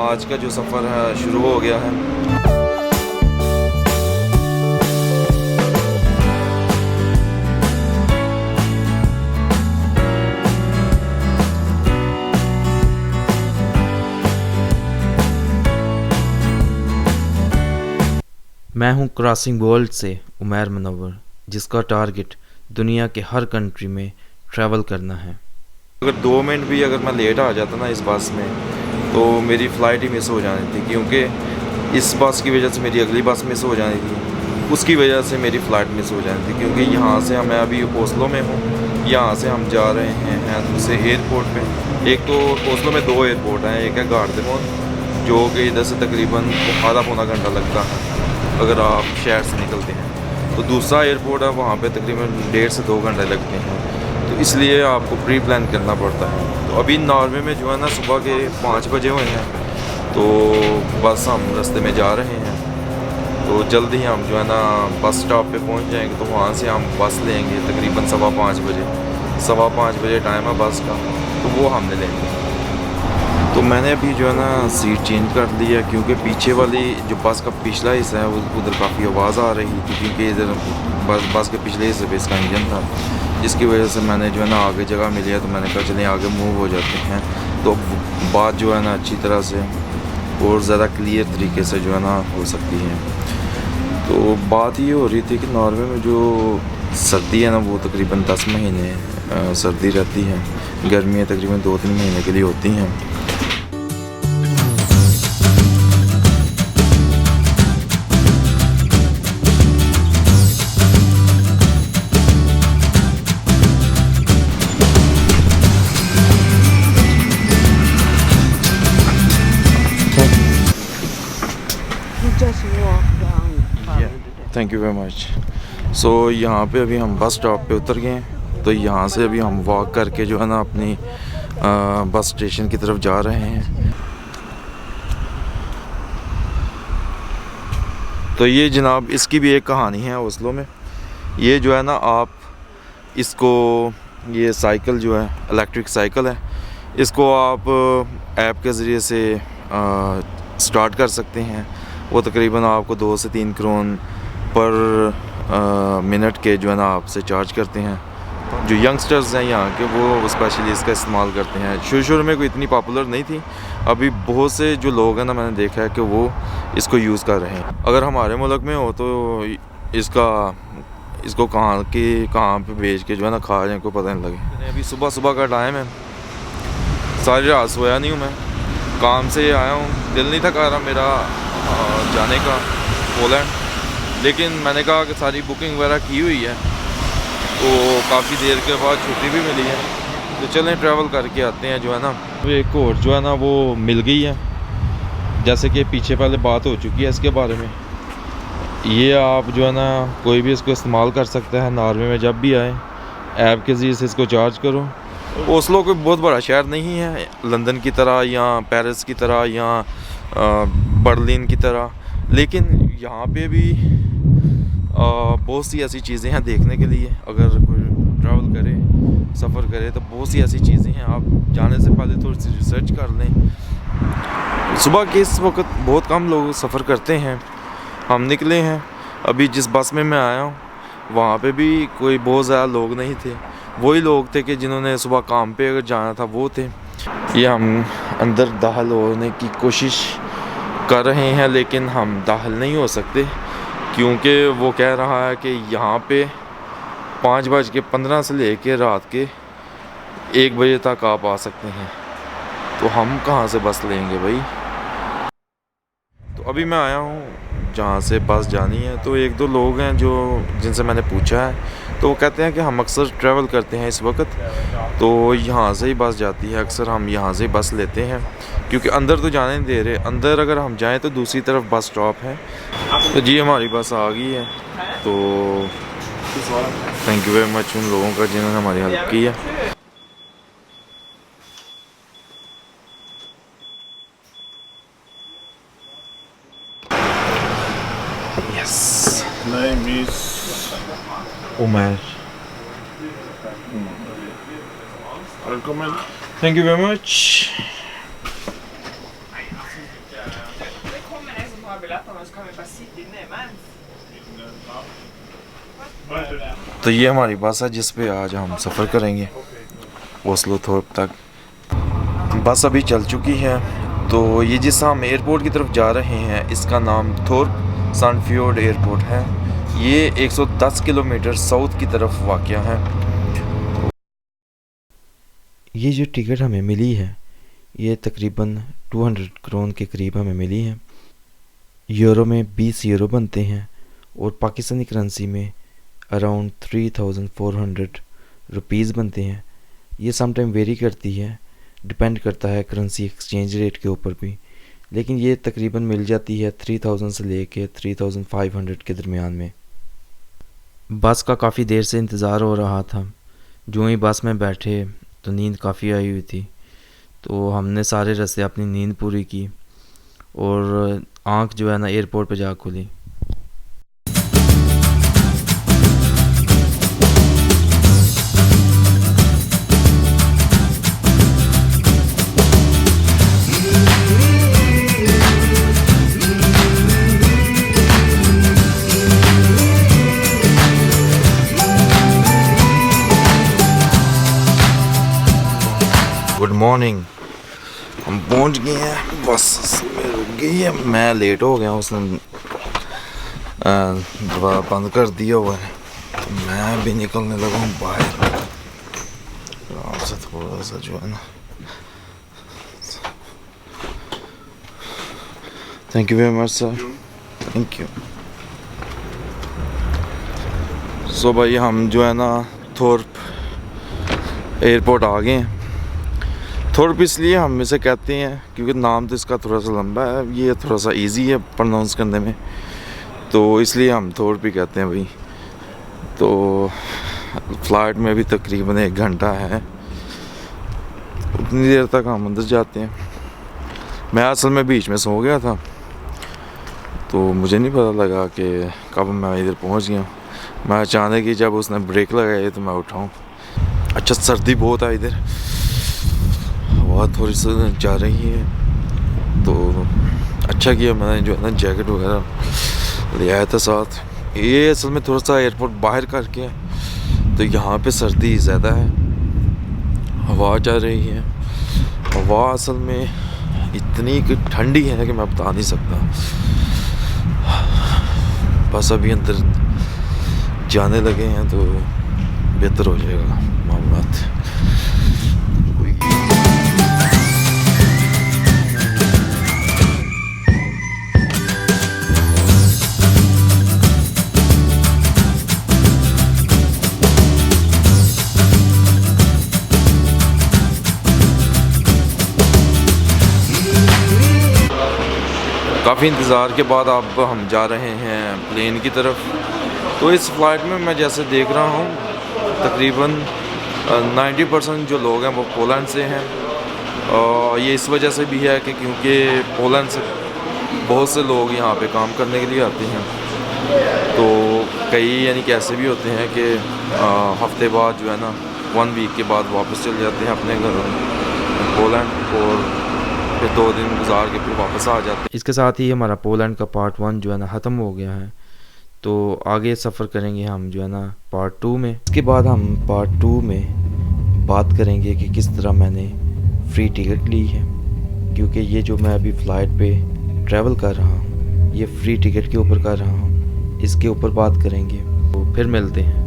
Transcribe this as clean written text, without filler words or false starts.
आज का जो सफ़र है शुरू हो गया है। मैं हूं क्रॉसिंग वर्ल्ड से उमैर मुनव्वर, जिसका टारगेट दुनिया के हर कंट्री में ट्रैवल करना है। अगर 2 मिनट भी अगर मैं लेट आ जाता ना इस बस में, तो मेरी फ़्लाइट ही मिस हो जानी थी, क्योंकि इस बस की वजह से मेरी अगली बस मिस हो जानी थी, उसकी वजह से मेरी फ़्लाइट मिस हो जानी थी। क्योंकि यहाँ से मैं अभी ओस्लो में हूँ, यहाँ से हम जा रहे हैं दूसरे एयरपोर्ट पे। एक तो ओस्लो में 2 एयरपोर्ट हैं, एक है गार्डेमोन जो कि इधर से तकरीबन आधा पौना घंटा लगता है अगर आप शहर से निकलते हैं, तो दूसरा एयरपोर्ट है वहाँ पे तकरीबन 1.5 से 2 घंटे लगते हैं। तो इसलिए आपको प्री प्लान करना पड़ता है। तो अभी नॉर्वे में जो है ना सुबह के 5 बजे हुए हैं, तो बस हम रास्ते में जा रहे हैं। तो जल्द ही हम जो है ना बस स्टॉप पे पहुंच जाएंगे, तो वहाँ से हम बस लेंगे तकरीबन 5:15 बजे। 5:15 बजे टाइम है बस का, तो वो हमने लेंगे। तो मैंने अभी जो है ना सीट चेंज कर ली है, क्योंकि पीछे वाली जो बस का पिछला हिस्सा है उधर काफ़ी आवाज़ आ रही थी, क्योंकि इधर बस के पिछले हिस्से पे इसका इंजन था, जिसकी वजह से मैंने जो है ना आगे जगह मिली है, तो मैंने कहा चलें आगे मूव हो जाते हैं। तो बात जो है ना अच्छी तरह से और ज़्यादा क्लियर तरीके से जो है ना हो सकती है। तो बात ये हो रही थी कि नॉर्वे में जो सर्दी है ना वो तकरीबन 10 महीने सर्दी रहती है, गर्मियाँ तकरीबन 2-3 महीने के लिए होती हैं। Just walk down. Thank you very much. So यहाँ पे अभी हम बस स्टॉप पे उतर गए हैं, तो यहाँ से अभी हम वॉक करके जो है ना अपनी बस स्टेशन की तरफ जा रहे हैं। तो ये जनाब इसकी भी एक कहानी है ओस्लो में। ये जो है ना आप इसको, ये साइकिल जो है इलेक्ट्रिक साइकिल है, इसको आप ऐप के ज़रिए से स्टार्ट कर सकते हैं। वो तकरीबन आपको 2 से 3 क्रोन पर मिनट के जो है ना आपसे चार्ज करते हैं। जो यंगस्टर्स हैं यहाँ के वो स्पेशली इसका इस्तेमाल करते हैं। शुरू में कोई इतनी पॉपुलर नहीं थी, अभी बहुत से जो लोग हैं ना मैंने देखा है कि वो इसको यूज़ कर रहे हैं। अगर हमारे मुल्क में हो तो इसको कहाँ पे बेच के जो है ना खा जाए, कोई पता नहीं लगे। अभी सुबह का टाइम है, सारी रात सोया नहीं हूँ मैं, काम से आया हूँ, दिल नहीं था कर रहा मेरा जाने का पोलैंड, लेकिन मैंने कहा कि सारी बुकिंग वगैरह की हुई है, तो काफ़ी देर के बाद छुट्टी भी मिली है, तो चलें ट्रैवल करके आते हैं जो है ना। एक और जो है ना वो मिल गई है, जैसे कि पीछे पहले बात हो चुकी है इसके बारे में। ये आप जो है ना कोई भी इसको इस्तेमाल कर सकता है नॉर्वे में। जब भी आए ऐप के ज़रिए से इसको चार्ज करो। ओस्लो कोई बहुत बड़ा शहर नहीं है, लंदन की तरह या पेरिस की तरह या बर्लिन की तरह, लेकिन यहाँ पे भी बहुत सी ऐसी चीज़ें हैं देखने के लिए। अगर कोई ट्रैवल करे, सफ़र करे, तो बहुत सी ऐसी चीज़ें हैं। आप जाने से पहले थोड़ी सी रिसर्च कर लें। सुबह के इस वक्त बहुत कम लोग सफ़र करते हैं। हम निकले हैं, अभी जिस बस में मैं आया हूँ वहाँ पे भी कोई बहुत ज़्यादा लोग नहीं थे। वही लोग थे कि जिन्होंने सुबह काम पे अगर जाना था वो थे। ये हम अंदर दाखिल होने की कोशिश कर रहे हैं, लेकिन हम दाखिल नहीं हो सकते, क्योंकि वो कह रहा है कि यहाँ पे 5:15 से लेके रात के 1 बजे तक आप आ सकते हैं। तो हम कहाँ से बस लेंगे भाई। तो अभी मैं आया हूँ जहाँ से बस जानी है, तो 1-2 लोग हैं जो जिनसे मैंने पूछा है, तो वो कहते हैं कि हम अक्सर ट्रैवल करते हैं इस वक्त, तो यहाँ से ही बस जाती है। अक्सर हम यहाँ से ही बस लेते हैं, क्योंकि अंदर तो जाने नहीं दे रहे। अंदर अगर हम जाएं तो दूसरी तरफ बस स्टॉप है। तो जी हमारी बस आ गई है, तो थैंक यू वेरी मच उन लोगों का जिन्होंने हमारी हेल्प की है। Yes. Name is Umar. Welcome. Thank you very much. तो ये हमारी बस है जिस पे आज हम सफ़र करेंगे ओस्लो थोर्प तक। बस अभी चल चुकी है। तो ये जिस हम एयरपोर्ट की तरफ जा रहे हैं इसका नाम थोर्प सैंडफjord एयरपोर्ट है। ये 110 किलोमीटर साउथ की तरफ वाक़या है। ये जो टिकट हमें मिली है ये तकरीबन 200 करोन के करीब हमें मिली है। यूरो में 20 यूरो बनते हैं और पाकिस्तानी करेंसी में अराउंड 3400 रुपीज़ बनते हैं। ये सम टाइम वेरी करती है, डिपेंड करता है करेंसी एक्सचेंज रेट के ऊपर भी, लेकिन ये तकरीबन मिल जाती है 3000 से लेके 3500 के दरमियान में। बस का काफ़ी देर से इंतज़ार हो रहा था। जो ही बस में बैठे तो नींद काफ़ी आई हुई थी, तो हमने सारे रास्ते अपनी नींद पूरी की और आँख जो है ना एयरपोर्ट पे जा खुली। Good morning. हम पहुंच गए हैं, बस में रुक गई है। मैं लेट हो गया, उसने दरवाज़ा बंद कर दिया हुआ है। तो मैं भी निकलने लगा हूँ बाहर आराम से, थोड़ा सा जो है ना। Thank you very much sir, thank you. So भाई हम जो है ना थोर्प एयरपोर्ट आ गए हैं। थोर्प इसलिए हम इसे कहते हैं क्योंकि नाम तो इसका थोड़ा सा लंबा है, ये थोड़ा सा इजी है प्रोनाउंस करने में, तो इसलिए हम थोर्प ही कहते हैं भाई। तो फ़्लाइट में भी तकरीबन 1 घंटा है, उतनी देर तक हम अंदर जाते हैं। मैं असल में बीच में सो गया था, तो मुझे नहीं पता लगा कि कब मैं इधर पहुंच गया। मैं अचानक ही जब उसने ब्रेक लगाई तो मैं उठाऊँ। अच्छा सर्दी बहुत है इधर, हवा थोड़ी सी जा रही है, तो अच्छा किया मैंने जो है ना जैकेट वगैरह ले आया था साथ। ये असल में थोड़ा सा एयरपोर्ट बाहर करके तो यहाँ पे सर्दी ज़्यादा है, हवा जा रही है। हवा असल में इतनी ठंडी है कि मैं बता नहीं सकता। बस अभी अंदर जाने लगे हैं तो बेहतर हो जाएगा मामलात। काफ़ी इंतज़ार के बाद अब हम जा रहे हैं प्लेन की तरफ। तो इस फ़्लाइट में मैं जैसे देख रहा हूँ तकरीबन 90% जो लोग हैं वो पोलैंड से हैं। ये इस वजह से भी है कि क्योंकि पोलैंड से बहुत से लोग यहाँ पे काम करने के लिए आते हैं। तो कई यानी कि ऐसे भी होते हैं कि हफ्ते बाद जो है ना 1 वीक के बाद वापस चले जाते हैं अपने घर पोलैंड, और फिर 2 दिन गुजार के फिर वापस आ जाते हैं। इसके साथ ही हमारा पोलैंड का पार्ट 1 जो है ना ख़त्म हो गया है। तो आगे सफ़र करेंगे हम जो है ना पार्ट 2 में। इसके बाद हम पार्ट 2 में बात करेंगे कि किस तरह मैंने फ्री टिकट ली है, क्योंकि ये जो मैं अभी फ़्लाइट पे ट्रैवल कर रहा हूँ ये फ्री टिकट के ऊपर कर रहा हूँ। इसके ऊपर बात करेंगे, तो फिर मिलते हैं।